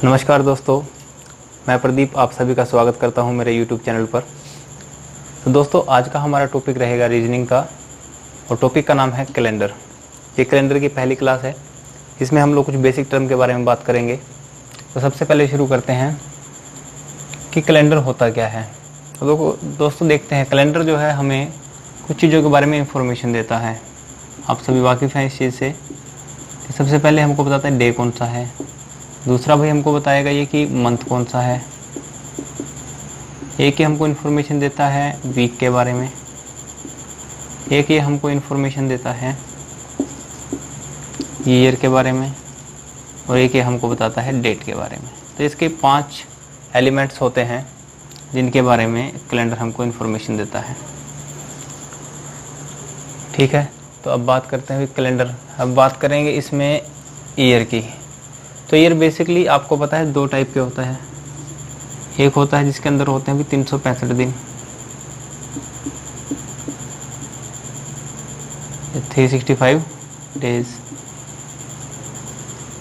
नमस्कार दोस्तों, मैं प्रदीप आप सभी का स्वागत करता हूं मेरे YouTube चैनल पर। तो दोस्तों, आज का हमारा टॉपिक रहेगा रीजनिंग का, और टॉपिक का नाम है कैलेंडर। ये कैलेंडर की पहली क्लास है। इसमें हम लोग कुछ बेसिक टर्म के बारे में बात करेंगे। तो सबसे पहले शुरू करते हैं कि कैलेंडर होता क्या है। तो दोस्तों देखते हैं, कैलेंडर जो है हमें कुछ चीज़ों के बारे में इंफॉर्मेशन देता है। आप सभी वाकिफ़ हैं इस चीज़ से। सबसे पहले हमको बताता है डे कौन सा है। दूसरा भाई हमको बताएगा ये कि मंथ कौन सा है। एक ये हमको इन्फॉर्मेशन देता है वीक के बारे में। एक ये हमको इन्फॉर्मेशन देता है ईयर के बारे में। और एक ये हमको बताता है डेट के बारे में। तो इसके 5 एलिमेंट्स होते हैं जिनके बारे में कैलेंडर हमको इन्फॉर्मेशन देता है। ठीक है, तो अब बात करते हैं कैलेंडर। अब बात करेंगे इसमें ईयर की। तो ईयर बेसिकली आपको पता है 2 टाइप के होता है। एक होता है जिसके अंदर होते हैं 365 दिन, 365 डेज।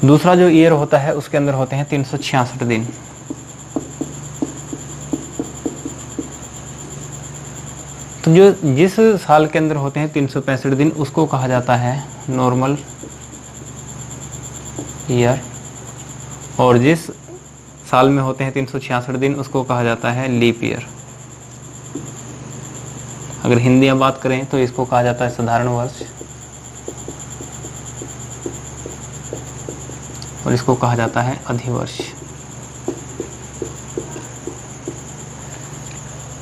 दूसरा जो ईयर होता है उसके अंदर होते हैं 366 दिन। तो जो जिस साल के अंदर होते हैं 365 दिन उसको कहा जाता है नॉर्मल ईयर, और जिस साल में होते हैं 366 दिन उसको कहा जाता है लीप ईयर। अगर हिंदी में बात करें तो इसको कहा जाता है साधारण वर्ष, और इसको कहा जाता है अधिवर्ष।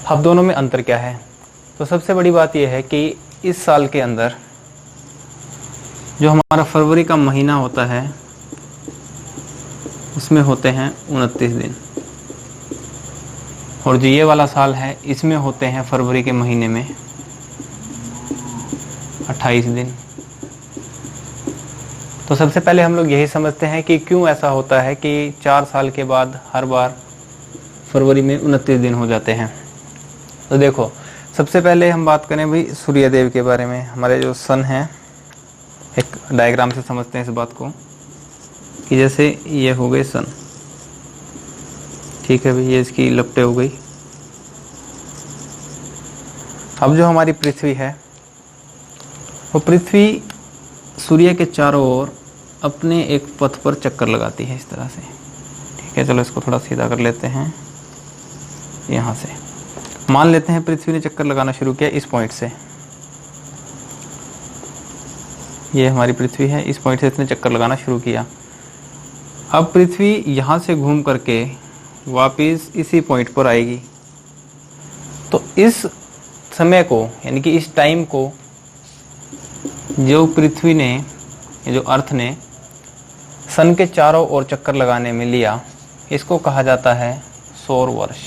अब दोनों में अंतर क्या है? तो सबसे बड़ी बात यह है कि इस साल के अंदर जो हमारा फरवरी का महीना होता है उसमें होते हैं 29 दिन, और जो ये वाला साल है इसमें होते हैं फरवरी के महीने में 28 दिन। तो सबसे पहले हम लोग यही समझते हैं कि क्यों ऐसा होता है कि 4 साल के बाद हर बार फरवरी में 29 दिन हो जाते हैं। तो देखो, सबसे पहले हम बात करें भाई सूर्य देव के बारे में। हमारे जो सन है, एक डायग्राम से समझते हैं इस बात को कि जैसे ये हो गए सन। ठीक है भाई, ये इसकी लपटें हो गई। अब जो हमारी पृथ्वी है वो पृथ्वी सूर्य के चारों ओर अपने एक पथ पर चक्कर लगाती है इस तरह से। ठीक है, चलो इसको थोड़ा सीधा कर लेते हैं। यहाँ से मान लेते हैं पृथ्वी ने चक्कर लगाना शुरू किया इस पॉइंट से। ये हमारी पृथ्वी है, इस पॉइंट से इसने चक्कर लगाना शुरू किया। अब पृथ्वी यहाँ से घूम करके वापस इसी पॉइंट पर आएगी। तो इस समय को, यानी कि इस टाइम को जो पृथ्वी ने, जो अर्थ ने सन के चारों ओर चक्कर लगाने में लिया, इसको कहा जाता है सौर वर्ष।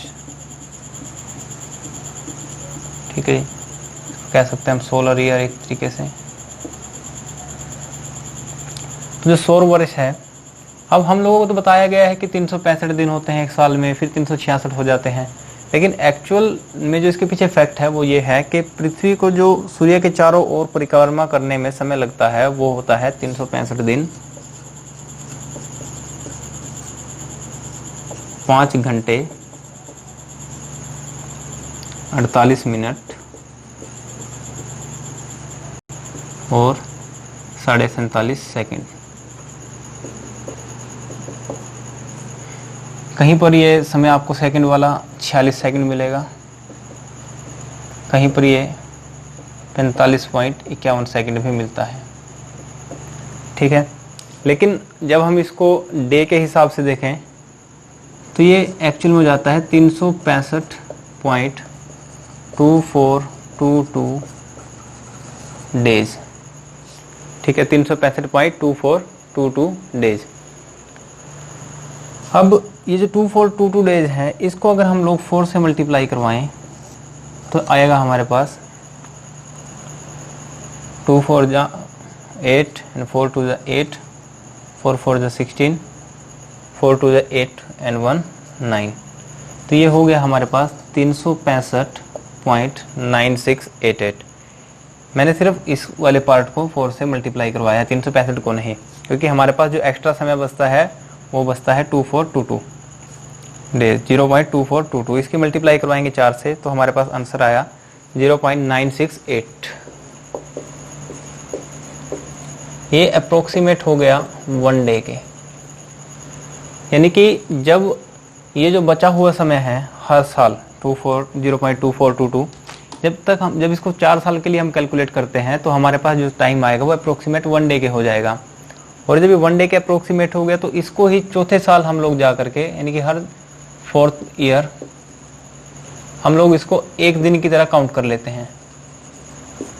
ठीक है, कह सकते हैं हम सोलर ईयर एक तरीके से। तो जो सौर वर्ष है, अब हम लोगों को तो बताया गया है कि 365 दिन होते हैं एक साल में, फिर 366 हो जाते हैं। लेकिन एक्चुअल में जो इसके पीछे फैक्ट है वो ये है कि पृथ्वी को जो सूर्य के चारों ओर परिक्रमा करने में समय लगता है वो होता है 365 दिन, 5 घंटे 48 मिनट और 47.5 सेकंड। कहीं पर ये समय आपको सेकंड वाला 46 सेकंड मिलेगा, कहीं पर ये 45.51 सेकंड भी मिलता है। ठीक है, लेकिन जब हम इसको डे के हिसाब से देखें तो ये एक्चुअल में हो जाता है 365.2422 डेज। ठीक है, 365.2422 डेज। अब ये जो 2422 डेज है, इसको अगर हम लोग 4 से मल्टीप्लाई करवाएं तो आएगा हमारे पास 2 4 जा 8 एंड 4 2 जा 8, 4 4 जा 16, 4 2 जा 8 एंड 1 9। तो ये हो गया हमारे पास 365.9688। मैंने सिर्फ इस वाले पार्ट को 4 से मल्टीप्लाई करवाया, 365 को नहीं, क्योंकि हमारे पास जो एक्स्ट्रा समय बचता है वो बचता है 2422 डेज, 0.2422। इसकी मल्टीप्लाई करवाएंगे 4 से तो हमारे पास आंसर आया 0.968। ये अप्रोक्सीमेट हो गया 1 डे के, यानी कि जब ये जो बचा हुआ समय है हर साल 0.2422, जब इसको 4 साल के लिए हम कैलकुलेट करते हैं तो हमारे पास जो टाइम आएगा वो अप्रोक्सीमेट 1 डे के हो जाएगा। और जब ये 1 डे के अप्रोक्सीमेट हो गया तो इसको ही चौथे साल हम लोग जा करके, यानी कि हर 4th ईयर हम लोग इसको एक दिन की तरह काउंट कर लेते हैं।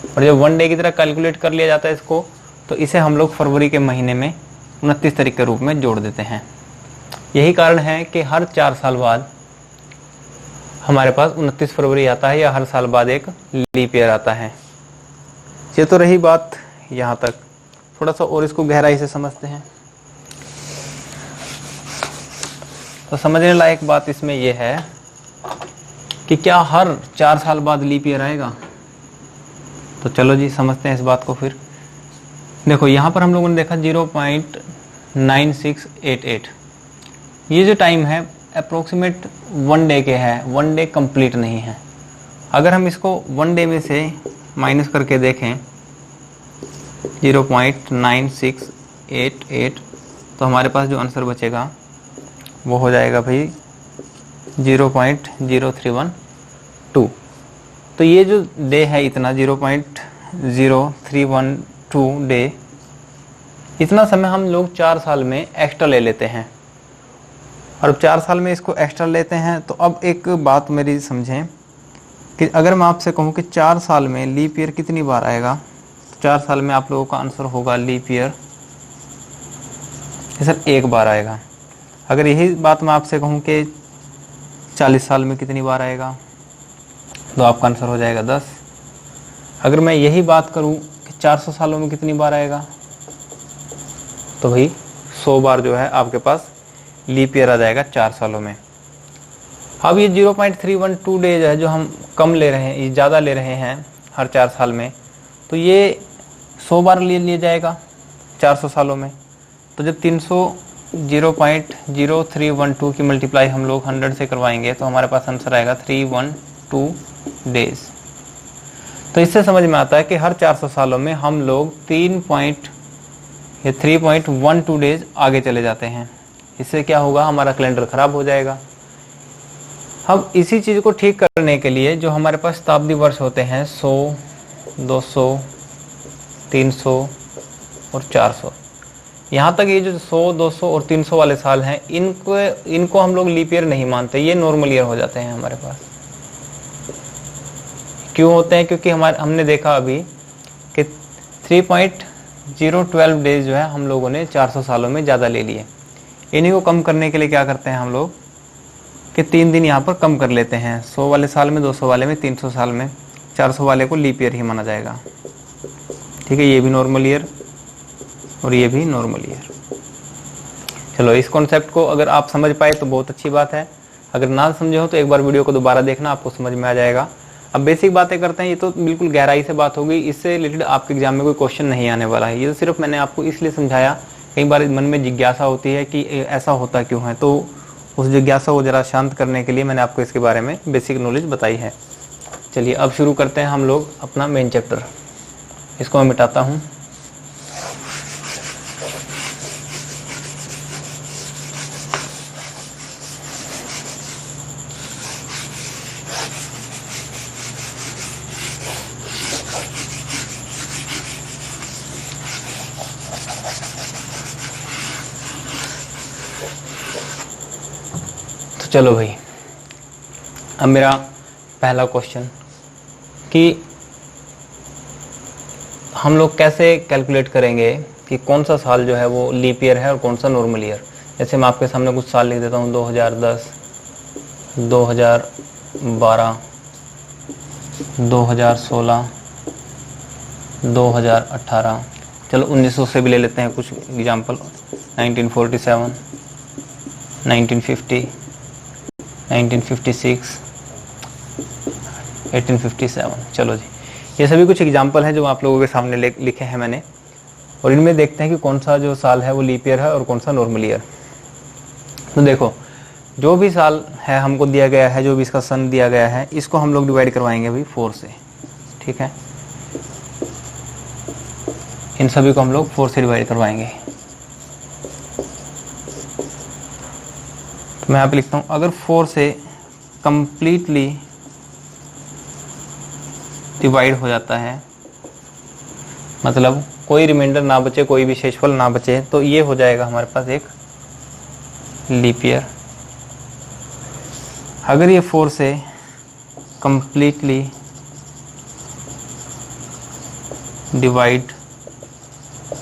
और जब 1 डे की तरह कैलकुलेट कर लिया जाता है इसको, तो इसे हम लोग फरवरी के महीने में 29 तारीख के रूप में जोड़ देते हैं। यही कारण है कि हर 4 साल बाद हमारे पास 29 फरवरी आता है, या हर साल बाद एक लीप ईयर आता है। ये तो रही बात यहाँ तक। थोड़ा सा और इसको गहराई से समझते हैं। तो समझने लायक बात इसमें यह है कि क्या हर 4 साल बाद लीप ईयर आएगा? तो चलो जी समझते हैं इस बात को। फिर देखो यहाँ पर हम लोगों ने देखा 0.9688, ये जो टाइम है अप्रोक्सीमेट 1 डे के है, 1 डे कंप्लीट नहीं है। अगर हम इसको 1 डे में से माइनस करके देखें 0.9688, तो हमारे पास जो आंसर बचेगा वो हो जाएगा भाई 0.0312। तो ये जो डे है इतना 0.0312 डे, इतना समय हम लोग 4 साल में एक्स्ट्रा ले लेते हैं। और अब 4 साल में इसको एक्स्ट्रा लेते हैं तो अब एक बात मेरी समझें कि अगर मैं आपसे कहूँ कि 4 साल में लीप ईयर कितनी बार आएगा, तो 4 साल में आप लोगों का आंसर होगा लीप ईयर सर 1 बार आएगा। अगर यही बात मैं आपसे कहूँ कि 40 साल में कितनी बार आएगा, तो आपका आंसर हो जाएगा 10। अगर मैं यही बात करूँ कि 400 सालों में कितनी बार आएगा, तो भाई 100 बार जो है आपके पास लीप ईयर आ जाएगा 4 सालों में। अब ये 0.312 डेज है जो हम कम ले रहे हैं, ये ज़्यादा ले रहे हैं हर 4 साल में, तो ये 100 बार ले लिया जाएगा 400 सालों में। तो जब 0.0312 की मल्टीप्लाई हम लोग 100 से करवाएंगे तो हमारे पास आंसर आएगा 312 डेज। तो इससे समझ में आता है कि हर 400 सालों में हम लोग 3.12 डेज आगे चले जाते हैं। इससे क्या होगा, हमारा कैलेंडर खराब हो जाएगा। अब इसी चीज़ को ठीक करने के लिए जो हमारे पास शताब्दी वर्ष होते हैं 100, 200, 300 और 400, यहाँ तक ये जो 100, 200 और 300 वाले साल हैं, इनको हम लोग लीप ईयर नहीं मानते, ये नॉर्मल ईयर हो जाते हैं हमारे पास। क्यों होते हैं? क्योंकि हमने देखा अभी कि 3.012 डेज जो है हम लोगों ने 400 सालों में ज़्यादा ले लिए। इन्हीं को कम करने के लिए क्या करते हैं हम लोग कि 3 दिन यहाँ पर कम कर लेते हैं। 100 वाले साल में, 200 वाले में, 300 साल में, 400 वाले को लीप ईयर ही माना जाएगा। ठीक है, ये भी नॉर्मल ईयर और ये भी नॉर्मल ईयर। चलो, इस कॉन्सेप्ट को अगर आप समझ पाए तो बहुत अच्छी बात है। अगर ना समझे हो तो एक बार वीडियो को दोबारा देखना, आपको समझ में आ जाएगा। अब बेसिक बातें करते हैं। ये तो बिल्कुल गहराई से बात होगी, इससे रिलेटेड आपके एग्जाम में कोई क्वेश्चन नहीं आने वाला है। ये तो सिर्फ मैंने आपको इसलिए समझाया, कई बार मन में जिज्ञासा होती है कि ऐसा होता क्यों है, तो उस जिज्ञासा को ज़रा शांत करने के लिए मैंने आपको इसके बारे में बेसिक नॉलेज बताई है। चलिए अब शुरू करते हैं हम लोग अपना मेन चैप्टर। इसको मैं मिटाता हूँ। चलो भाई, अब मेरा पहला क्वेश्चन कि हम लोग कैसे कैलकुलेट करेंगे कि कौन सा साल जो है वो लीप ईयर है और कौन सा नॉर्मल ईयर। जैसे मैं आपके सामने कुछ साल लिख देता हूँ, 2010, 2012, 2016, 2018, चलो 1900 से भी ले लेते हैं कुछ एग्जाम्पल, 1947, 1950, 1956, 1857। चलो जी, ये सभी कुछ एग्जाम्पल हैं जो आप लोगों के सामने लिखे हैं मैंने, और इनमें देखते हैं कि कौन सा जो साल है वो लीप ईयर है और कौन सा नॉर्मल ईयर। तो देखो जो भी साल है हमको दिया गया है, जो भी इसका सन दिया गया है, इसको हम लोग डिवाइड करवाएंगे अभी 4 से, ठीक है। इन सभी को हम लोग 4 से डिवाइड करवाएंगे। तो मैं यहाँ पे लिखता हूँ, अगर 4 से कंप्लीटली डिवाइड हो जाता है, मतलब कोई रिमाइंडर ना बचे, कोई भी शेषफल ना बचे, तो ये हो जाएगा हमारे पास एक लीप ईयर। अगर ये 4 से कंप्लीटली डिवाइड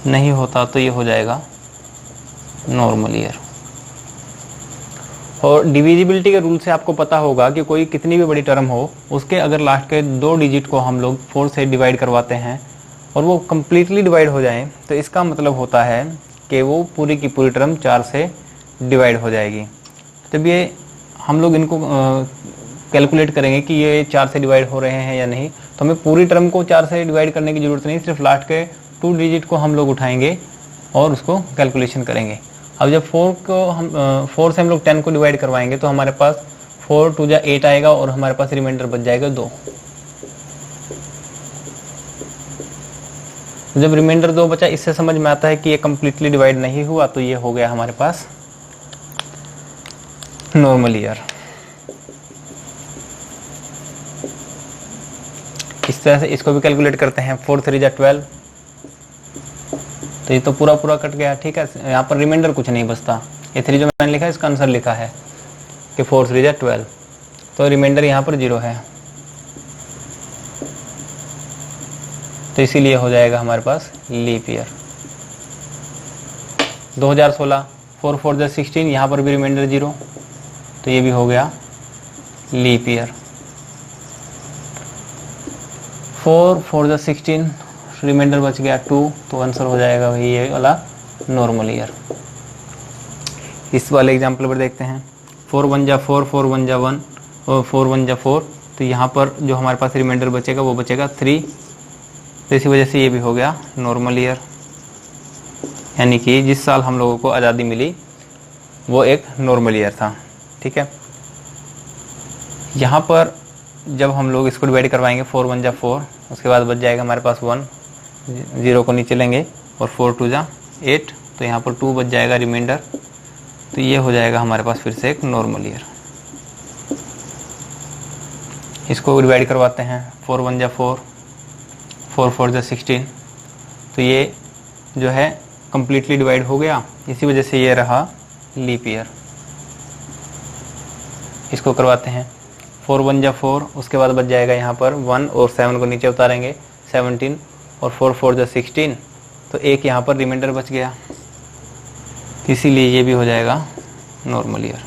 नहीं होता तो ये हो जाएगा नॉर्मल ईयर। और डिविजिबिलिटी के रूल से आपको पता होगा कि कोई कितनी भी बड़ी टर्म हो, उसके अगर लास्ट के 2 डिजिट को हम लोग 4 से डिवाइड करवाते हैं और वो कंप्लीटली डिवाइड हो जाए, तो इसका मतलब होता है कि वो पूरी की पूरी टर्म 4 से डिवाइड हो जाएगी। जब ये हम लोग इनको कैलकुलेट करेंगे कि ये 4 से डिवाइड हो रहे हैं या नहीं, तो हमें पूरी टर्म को 4 से डिवाइड करने की ज़रूरत नहीं, सिर्फ लास्ट के 2 डिजिट को हम लोग उठाएंगे और उसको कैलकुलेशन करेंगे। अब जब 4 से हम लोग 10 को डिवाइड करवाएंगे तो हमारे पास 4 2 जा 8 आएगा और हमारे पास रिमाइंडर बच जाएगा 2। जब रिमाइंडर 2 बचा, इससे समझ में आता है कि ये कंप्लीटली डिवाइड नहीं हुआ, तो ये हो गया हमारे पास नॉर्मल ईयर। इस तरह से इसको भी कैलकुलेट करते हैं। 4 3 जा 12, तो ये तो पूरा पूरा कट गया, ठीक है। यहाँ पर रिमाइंडर कुछ नहीं बचता। ये 3 जो मैंने लिखा है इसका आंसर लिखा है कि 4 3 जा 12, तो रिमाइंडर यहाँ पर 0 है, तो इसीलिए हो जाएगा हमारे पास लीप ईयर। 2016 4 4 जा 16, यहाँ पर भी रिमाइंडर 0, तो ये भी हो गया लीप ईयर। 4 4 जा 16, रिमाइंडर बच गया 2, तो आंसर हो जाएगा वही ये वाला नॉर्मल ईयर। इस वाले एग्जाम्पल पर देखते हैं। 4 1 जा 4, 4 1 जा 1 और 4 1 जा 4, तो यहाँ पर जो हमारे पास रिमाइंडर बचेगा वो बचेगा 3, तो इसी वजह से ये भी हो गया नॉर्मल ईयर। यानी कि जिस साल हम लोगों को आज़ादी मिली वो एक नॉर्मल ईयर था, ठीक है। यहाँ पर जब हम लोग इसको डिवाइड करवाएंगे 4 1 जा 4, उसके बाद बच जाएगा हमारे पास 1, 0 को नीचे लेंगे और 4 2 जा 8, तो यहाँ पर 2 बच जाएगा रिमाइंडर, तो ये हो जाएगा हमारे पास फिर से एक नॉर्मल ईयर। इसको डिवाइड करवाते हैं 4 1 जा 4, 4 4 जा 16, तो ये जो है कंप्लीटली डिवाइड हो गया, इसी वजह से ये रहा लीप ईयर। इसको करवाते हैं 4 1 जा 4, उसके बाद बच जाएगा यहाँ पर 1 और 7 को नीचे उतारेंगे 17, और 4 4 जा 16, तो एक यहाँ पर रिमाइंडर बच गया, इसीलिए ये भी हो जाएगा नॉर्मल ईयर।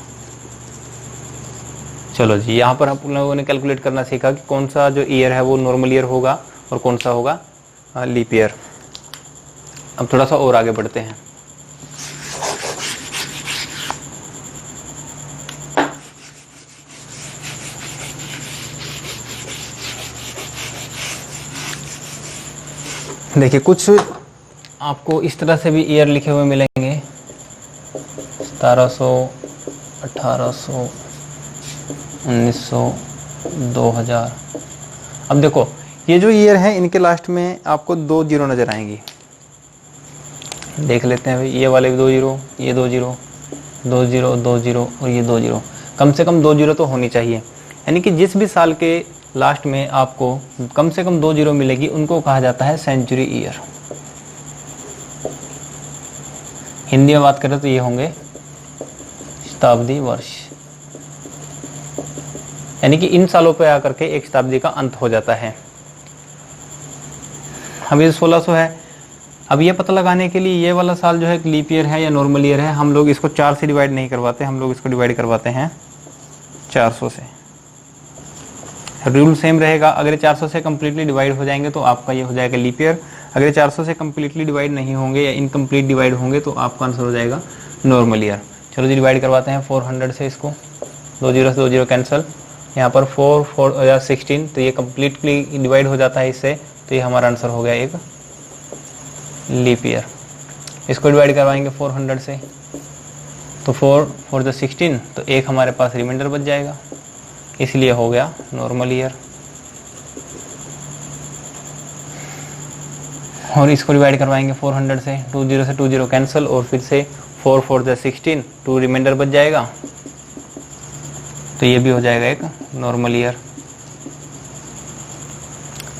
चलो जी, यहाँ पर हम लोगों ने कैलकुलेट करना सीखा कि कौन सा जो ईयर है वो नॉर्मल ईयर होगा और कौन सा होगा लीप ईयर। अब थोड़ा सा और आगे बढ़ते हैं। देखिए कुछ आपको इस तरह से भी ईयर लिखे हुए मिलेंगे, 1700, 1800, 1900, 2000। अब देखो ये जो ईयर है इनके लास्ट में आपको 2 जीरो नजर आएंगी। देख लेते हैं भाई, ये वाले भी 2 जीरो, ये 2 जीरो, 2 जीरो, 2 जीरो और ये 2 जीरो, कम से कम 2 जीरो तो होनी चाहिए। यानी कि जिस भी साल के लास्ट में आपको कम से कम 2 जीरो मिलेगी उनको कहा जाता है सेंचुरी ईयर। हिंदी में बात करें तो ये होंगे शताब्दी वर्ष। यानी कि इन सालों पे आकर के एक शताब्दी का अंत हो जाता है। अब ये 1600 है। अब ये पता लगाने के लिए ये वाला साल जो है लीप ईयर है या नॉर्मल ईयर है, हम लोग इसको 4 से डिवाइड नहीं करवाते, हम लोग इसको डिवाइड करवाते हैं 400 से। रूल सेम रहेगा, अगर 400 से कम्प्लीटली डिवाइड हो जाएंगे तो आपका ये हो जाएगा लीप ईयर। अगर 400 से कम्प्लीटली डिवाइड नहीं होंगे या इनकम्प्लीट डिवाइड होंगे तो आपका आंसर हो जाएगा नॉर्मल ईयर। चलो जी, डिवाइड करवाते हैं 400 से इसको, 2 जीरो से 2 जीरो कैंसिल, यहाँ पर 4 4 या 16, तो ये कम्प्लीटली डिवाइड हो जाता है इससे, तो ये हमारा आंसर हो गया एक लीप ईयर। इसको डिवाइड करवाएंगे 400 से, तो तो 4 4 × 16, तो एक हमारे पास रिमाइंडर बच जाएगा, इसलिए हो गया नॉर्मल ईयर। और इसको डिवाइड करवाएंगे 400 से, 20 से 20 कैंसिल, और फिर से 4 4 × 16, 2 रिमाइंडर बच जाएगा, तो ये भी हो जाएगा एक नॉर्मल ईयर।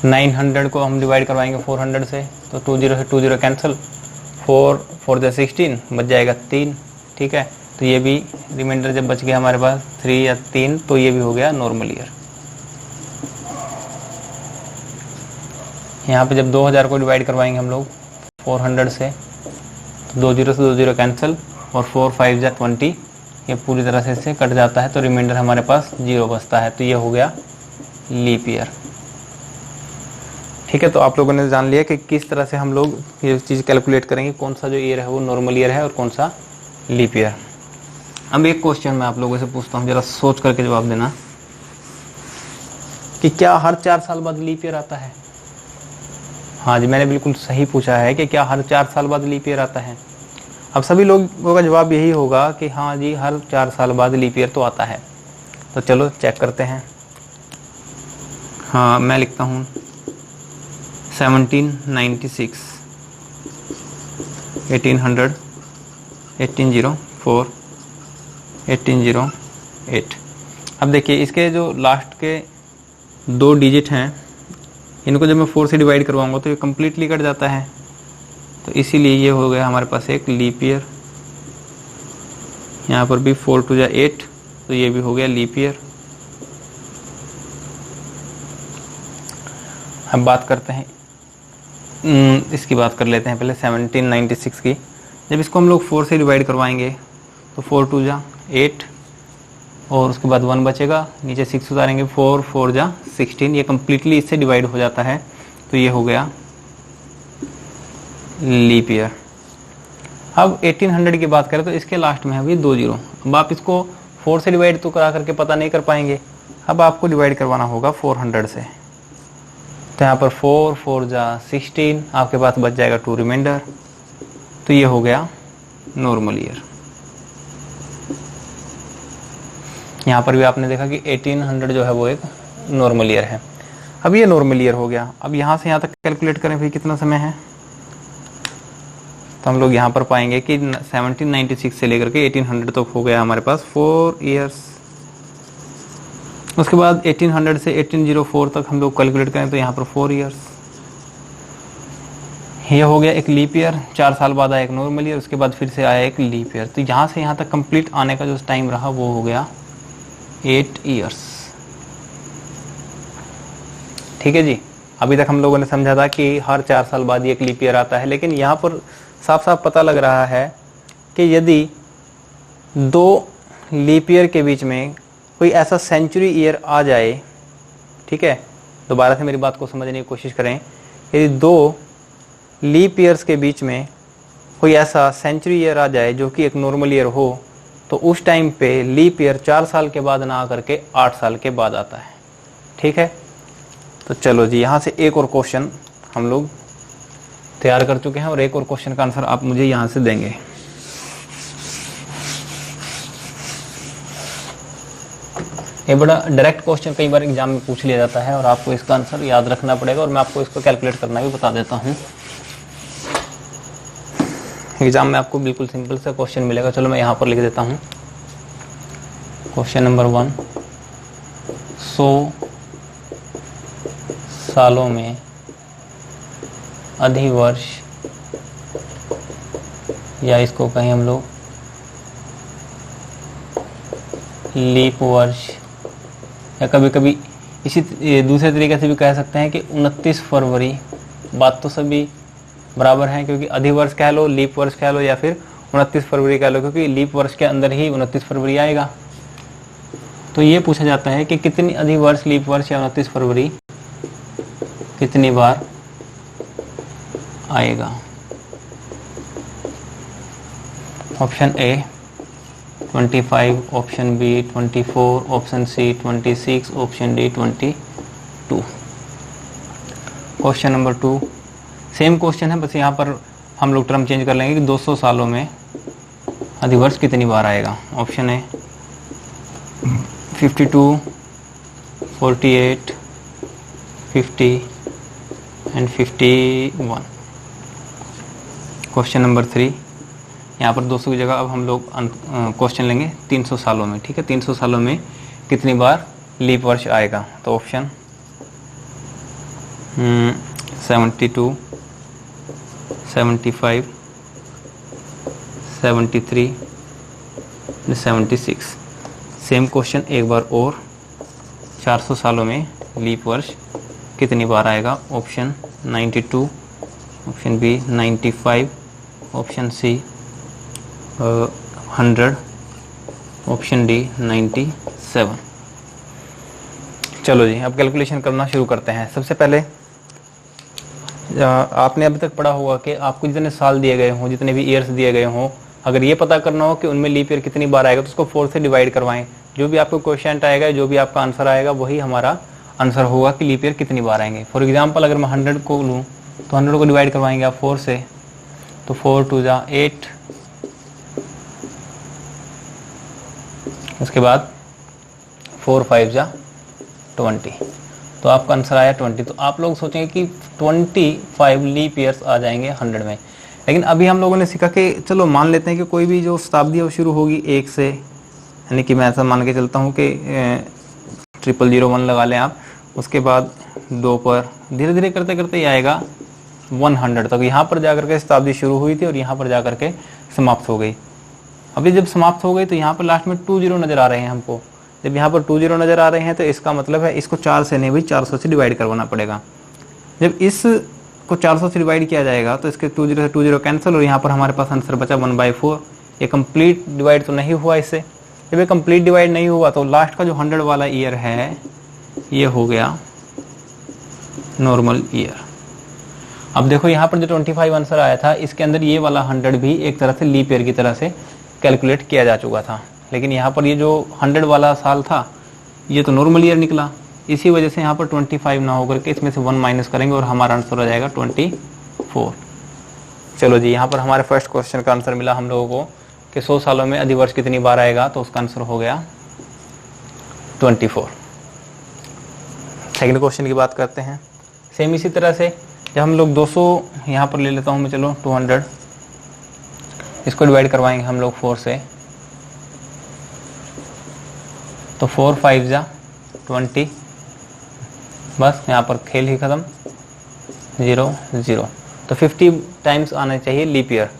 900 को हम डिवाइड करवाएंगे 400 से, तो 20 से 20 कैंसिल, 4 4 × 16 बच जाएगा 3, ठीक है। तो ये भी रिमाइंडर जब बच गया हमारे पास 3 या 3, तो ये भी हो गया नॉर्मल ईयर। यहाँ पे जब 2000 को डिवाइड करवाएंगे हम लोग 400 से, तो 20 से 20 कैंसिल, और 4 5 × 20, ये पूरी तरह से इससे कट जाता है, तो रिमाइंडर हमारे पास 0 बचता है, तो ये हो गया लीप ईयर। ठीक है, तो आप लोगों ने जान लिया कि किस तरह से हम लोग ये चीज़ कैलकुलेट करेंगे, कौन सा जो ईयर है वो नॉर्मल ईयर है और कौन सा लीप ईयर। अब एक क्वेश्चन मैं आप लोगों से पूछता हूँ, जरा सोच करके जवाब देना, कि क्या हर 4 साल बाद लीप ईयर आता है? हाँ जी, मैंने बिल्कुल सही पूछा है कि क्या हर 4 साल बाद लीप ईयर आता है। अब सभी लोगों का जवाब यही होगा कि हाँ जी, हर 4 साल बाद लीप ईयर तो आता है। तो चलो चेक करते हैं। हाँ, मैं लिखता हूँ 1796, 1800, 1804, 1808। अब देखिए, इसके जो लास्ट के 2 डिजिट हैं, इनको जब मैं 4 से डिवाइड करवाऊंगा तो ये कम्प्लीटली कट जाता है, तो इसीलिए ये हो गया हमारे पास एक लीप ईयर। यहाँ पर भी 4 2 × 8, तो ये भी हो गया लीप ईयर। अब बात करते हैं, इसकी बात कर लेते हैं पहले 1796 की। जब इसको हम लोग 4 से डिवाइड करवाएंगे तो 4 2 × 8, और उसके बाद 1 बचेगा, नीचे 6 उतारेंगे, 4 4 × 16, ये कम्प्लीटली इससे डिवाइड हो जाता है, तो ये हो गया लीप ईयर। अब 1800 की बात करें तो इसके लास्ट में है अभी 2 0। अब आप इसको 4 से डिवाइड तो करा करके पता नहीं कर पाएंगे, अब आपको डिवाइड करवाना होगा 400 से। तो यहाँ पर 4 4 × 16, आपके पास बच जाएगा 2 रिमाइंडर, तो ये हो गया नॉर्मल ईयर। यहाँ पर भी आपने देखा कि 1800 जो है वो एक नॉर्मल ईयर है। अब ये नॉर्मल ईयर हो गया। अब यहाँ से यहाँ तक कैलकुलेट करें भाई कितना समय है, तो हम लोग यहाँ पर पाएंगे कि 1796 से लेकर के 1800 तक हो गया हमारे पास 4 ईयर्स। उसके बाद 1800 से 1804 तक हम लोग कैलकुलेट करें तो यहाँ पर 4 ईयर्स। ये हो गया एक लीप ईयर, 4 साल बाद आया एक नॉर्मल ईयर, उसके बाद फिर से आया एक लीप ईयर। तो यहाँ से यहाँ तक कंप्लीट आने का जो टाइम रहा वो हो गया 8 ईयर्स। ठीक है जी, अभी तक हम लोगों ने समझा था कि हर 4 साल बाद एक लीप ईयर आता है, लेकिन यहाँ पर साफ साफ पता लग रहा है कि यदि 2 लीप ईयर के बीच में कोई ऐसा सेंचुरी ईयर आ जाए, ठीक है, दोबारा से मेरी बात को समझने की कोशिश करें, यदि 2 लीप ईयर्स के बीच में कोई ऐसा सेंचुरी ईयर आ जाए जो कि एक नॉर्मल ईयर हो, तो उस टाइम पे लीप ईयर 4 साल के बाद ना आकर के 8 साल के बाद आता है। ठीक है, तो चलो जी, यहाँ से एक और क्वेश्चन हम लोग तैयार कर चुके हैं और एक और क्वेश्चन का आंसर आप मुझे यहाँ से देंगे। ये बड़ा डायरेक्ट क्वेश्चन कई बार एग्जाम में पूछ लिया जाता है और आपको इसका आंसर याद रखना पड़ेगा, और मैं आपको इसको कैलकुलेट करना भी बता देता हूँ। एग्जाम में आपको बिल्कुल सिंपल सा क्वेश्चन मिलेगा। चलो मैं यहाँ पर लिख देता हूँ। क्वेश्चन नंबर 1, 100 सालों में अधिवर्ष, या इसको कहें हम लोग लीप वर्ष, या कभी कभी इसी दूसरे तरीके से भी कह सकते हैं कि 29 फरवरी। बात तो सभी बराबर हैं, क्योंकि अधिवर्ष कह लो, लीप वर्ष कह लो, या फिर 29 फरवरी कह लो, क्योंकि लीप वर्ष के अंदर ही 29 फरवरी आएगा। तो ये पूछा जाता है कि कितनी अधिवर्ष, लीप वर्ष या 29 फरवरी कितनी बार आएगा। Option A 25, option B 24, option C 26, option D 22। Question number 2 same question है, बस यहाँ पर हम लोग टर्म चेंज कर लेंगे कि 200 सालों में अधिवर्ष कितनी बार आएगा? ऑप्शन है 52, 48, 50 एंड 51। क्वेश्चन नंबर 3, यहाँ पर 200 की जगह अब हम लोग क्वेश्चन लेंगे 300 सालों में। ठीक है, 300 सालों में कितनी बार लीप वर्ष आएगा? तो ऑप्शन 72, 75, 73, 76। सेम क्वेश्चन एक बार और, 400 सालों में लीप वर्ष कितनी बार आएगा? Option 92, option B 95, option C 100, option D 97। चलो जी, अब कैलकुलेशन करना शुरू करते हैं। सबसे पहले आपने अभी तक पढ़ा होगा कि आपको जितने साल दिए गए हों, जितने भी ईयर्स दिए गए हों, अगर ये पता करना हो कि उनमें लीप ईयर कितनी बार आएगा तो उसको 4 से डिवाइड करवाएं। जो भी आपको क्वेश्चन आएगा, जो भी आपका आंसर आएगा, वही हमारा आंसर होगा कि लीप ईयर कितनी बार आएंगे। फॉर एग्जाम्पल अगर मैं 100 को लूँ तो 100 को डिवाइड करवाएंगे आप 4 से, तो 4 2 जा 8, उसके बाद 4 5 जा 20, तो आपका आंसर आया 20। तो आप लोग सोचेंगे कि 25 लीप ईयर्स आ जाएंगे 100 में। लेकिन अभी हम लोगों ने सीखा कि चलो मान लेते हैं कि कोई भी जो शताब्दी है वो शुरू होगी 1 से, यानी कि मैं ऐसा मान के चलता हूँ कि 0001 लगा लें आप, उसके बाद 2 पर धीरे धीरे करते करते ही आएगा 100 तक। यहाँ पर जाकर के शताब्दी शुरू हुई थी और यहाँ पर जाकर के समाप्त हो गई। अभी जब समाप्त हो गई तो यहाँ पर लास्ट में 20 नज़र आ रहे हैं हमको। जब यहाँ पर 20 नज़र आ रहे हैं तो इसका मतलब है इसको 4 से नहीं भाई 400 से डिवाइड करवाना पड़ेगा। जब इस को 400 से डिवाइड किया जाएगा तो इसके 20 से 20 कैंसिल और यहाँ पर हमारे पास आंसर बचा 1/4। ये कंप्लीट डिवाइड तो नहीं हुआ इससे। जब ये कंप्लीट डिवाइड नहीं हुआ तो लास्ट का जो 100 वाला ईयर है ये हो गया नॉर्मल ईयर। अब देखो यहाँ पर जो 25 आंसर आया था इसके अंदर ये वाला 100 भी एक तरह से लीप ईयर की तरह से कैलकुलेट किया जा चुका था। लेकिन यहाँ पर ये जो 100 वाला साल था ये तो नॉर्मल ईयर निकला, इसी वजह से यहाँ पर 25 ना होकर के इसमें से 1 माइनस करेंगे और हमारा आंसर हो जाएगा 24। चलो जी, यहाँ पर हमारे फर्स्ट क्वेश्चन का आंसर मिला हम लोगों को कि 100 सालों में अधिवर्ष कितनी बार आएगा, तो उसका आंसर हो गया 24। सेकंड क्वेश्चन की बात करते हैं। सेम इसी तरह से जब हम लोग 200 यहाँ पर ले लेता हूँ मैं, चलो 200, इसको डिवाइड करवाएंगे हम लोग 4 से, तो 4 5 जा 20, बस यहाँ पर खेल ही ख़त्म, 0 0। तो 50 टाइम्स आना चाहिए लीप ईयर,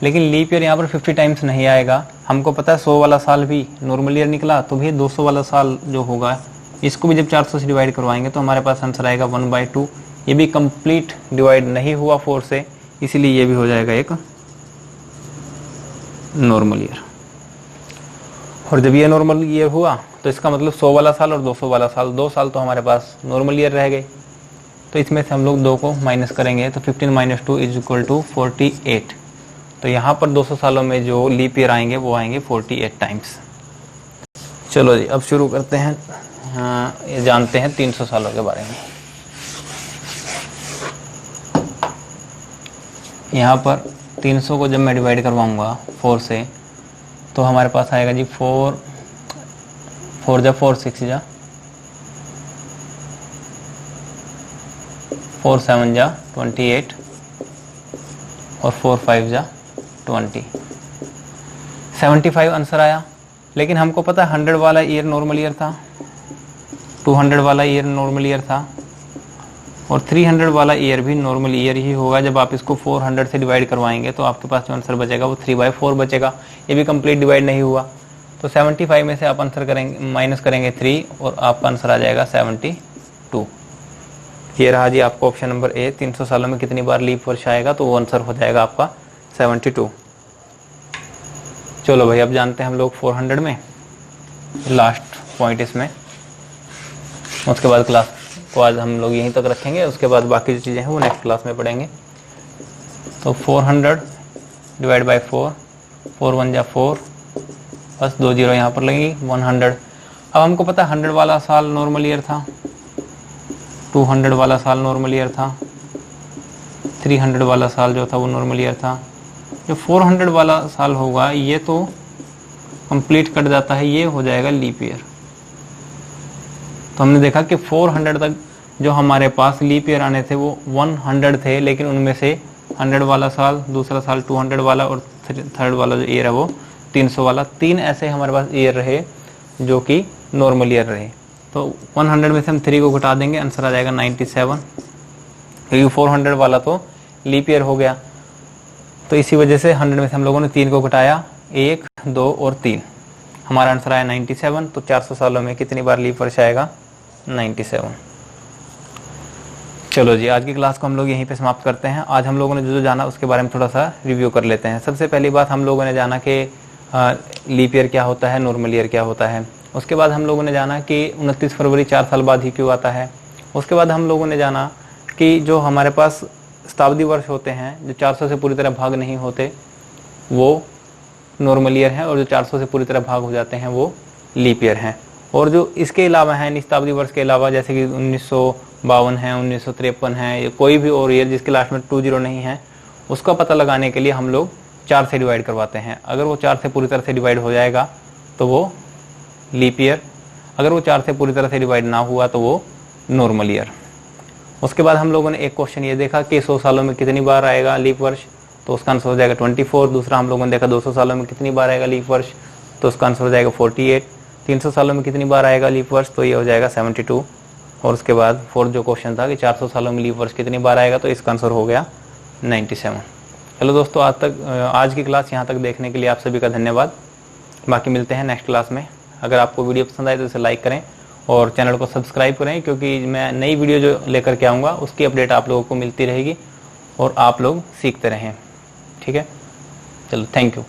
लेकिन लीप ईयर यहाँ पर 50 टाइम्स नहीं आएगा। हमको पता है 100 वाला साल भी नॉर्मल ईयर निकला, तो भी 200 वाला साल जो होगा इसको भी जब 400 से डिवाइड करवाएंगे तो हमारे पास आंसर आएगा 1/2। ये भी कंप्लीट डिवाइड नहीं हुआ 4 से, इसीलिए ये भी हो जाएगा एक नॉर्मल ईयर। और जब ये नॉर्मल ईयर हुआ तो इसका मतलब 100 वाला साल और 200 वाला साल, 2 साल तो हमारे पास नॉर्मल ईयर रह गए। तो इसमें से हम लोग 2 को माइनस करेंगे तो 15 - 2 = 48। तो यहाँ पर 200 सालों में जो लीप ईयर आएंगे वो आएंगे 48 टाइम्स। चलो जी, अब शुरू करते हैं। ये जानते हैं 300 सालों के बारे में। यहाँ पर 300 को जब मैं डिवाइड करवाऊँगा 4 से तो हमारे पास आएगा जी 4 जा 4 6 जा 4 7 जा 28 और 4 5 जा 20। 75 आंसर आया। लेकिन हमको पता है 100 वाला ईयर नॉर्मल ईयर था, 200 वाला ईयर नॉर्मल ईयर था और 300 वाला ईयर भी नॉर्मल ईयर ही होगा। जब आप इसको 400 से डिवाइड करवाएंगे तो आपके पास जो आंसर बचेगा वो 3/4 बचेगा। ये भी कंप्लीट डिवाइड नहीं हुआ। तो 75 में से आप आंसर करेंगे माइनस करेंगे 3 और आपका आंसर आ जाएगा 72। ये रहा जी आपका ऑप्शन नंबर ए। 300 सालों में कितनी बार लीप वर्ष आएगा, तो वो आंसर हो जाएगा आपका 72। चलो भाई, अब जानते हैं हम लोग 400 में लास्ट पॉइंट इसमें। उसके बाद क्लास को आज हम लोग यहीं तक रखेंगे, उसके बाद बाकी जो चीज़ें हैं वो नेक्स्ट क्लास में पढ़ेंगे। तो 400 डिवाइड बाई 4, 4 1 जा 4, बस 2 0 यहाँ पर लगेगी 100। अब हमको पता है 100 वाला साल नॉर्मल ईयर था, 200 वाला साल नॉर्मल ईयर था, 300 वाला साल जो था वो नॉर्मल ईयर था। जो 400 वाला साल होगा ये तो कंप्लीट कट जाता है, ये हो जाएगा लीप ईयर। तो हमने देखा कि 400 तक जो हमारे पास लीप ईयर आने थे वो 100 थे, लेकिन उनमें से 100 वाला साल, दूसरा साल 200 वाला और थर्ड वाला जो ईयर है वो 300 वाला, 3 ऐसे हमारे पास ईयर रहे जो कि नॉर्मल ईयर रहे। तो 100 में से हम 3 को घटा देंगे, आंसर आ जाएगा 97, क्योंकि 400 वाला तो लीप ईयर हो गया। तो इसी वजह से 100 में से हम लोगों ने 3 को घटाया, 1, 2 और 3, हमारा आंसर आया 97। तो 400 सालों में कितनी बार लीप वर्ष आएगा? 97। चलो जी, आज की क्लास को हम लोग यहीं पे समाप्त करते हैं। आज हम लोगों ने जो जाना उसके बारे में थोड़ा सा रिव्यू कर लेते हैं। सबसे पहली बात हम लोगों ने जाना कि लीप ईयर क्या होता है, नॉर्मल ईयर क्या होता है। उसके बाद हम लोगों ने जाना कि 29 फरवरी 4 साल बाद ही क्यों आता है। उसके बाद हम लोगों ने जाना कि जो हमारे पास शताब्दी वर्ष होते हैं जो 400 से पूरी तरह भाग नहीं होते वो नॉर्मल ईयर है, और जो 400 से पूरी तरह भाग हो जाते हैं वो लीप ईयर हैं। और जो इसके अलावा हैं शताब्दी वर्ष के अलावा, जैसे कि 1952 है, 1953 है, या कोई भी और ईयर जिसके लास्ट में 20 नहीं है, उसका पता लगाने के लिए हम लोग 4 से डिवाइड करवाते हैं। अगर वो 4 से पूरी तरह से डिवाइड हो जाएगा तो वो लीप ईयर, अगर वो 4 से पूरी तरह से डिवाइड ना हुआ तो वो नॉर्मल ईयर। उसके बाद हम लोगों ने एक क्वेश्चन ये देखा कि 100 सालों में कितनी बार आएगा लीप वर्ष, तो उसका आंसर हो जाएगा 24। दूसरा हम लोगों ने देखा 200 सालों में कितनी बार आएगा लीप वर्ष, तो उसका आंसर हो जाएगा 48। 300 सालों में कितनी बार आएगा लीप वर्ष, तो ये हो जाएगा 72। और उसके बाद फोर्थ जो क्वेश्चन था कि 400 सालों में लीप वर्ष कितनी बार आएगा, तो इसका आंसर हो गया 97। चलो दोस्तों, आज की क्लास यहाँ तक देखने के लिए आप सभी का धन्यवाद। बाकी मिलते हैं नेक्स्ट क्लास में। अगर आपको वीडियो पसंद आए तो इसे लाइक करें और चैनल को सब्सक्राइब करें, क्योंकि मैं नई वीडियो जो लेकर के आऊँगा उसकी अपडेट आप लोगों को मिलती रहेगी और आप लोग सीखते रहें। ठीक है, चलो, थैंक यू।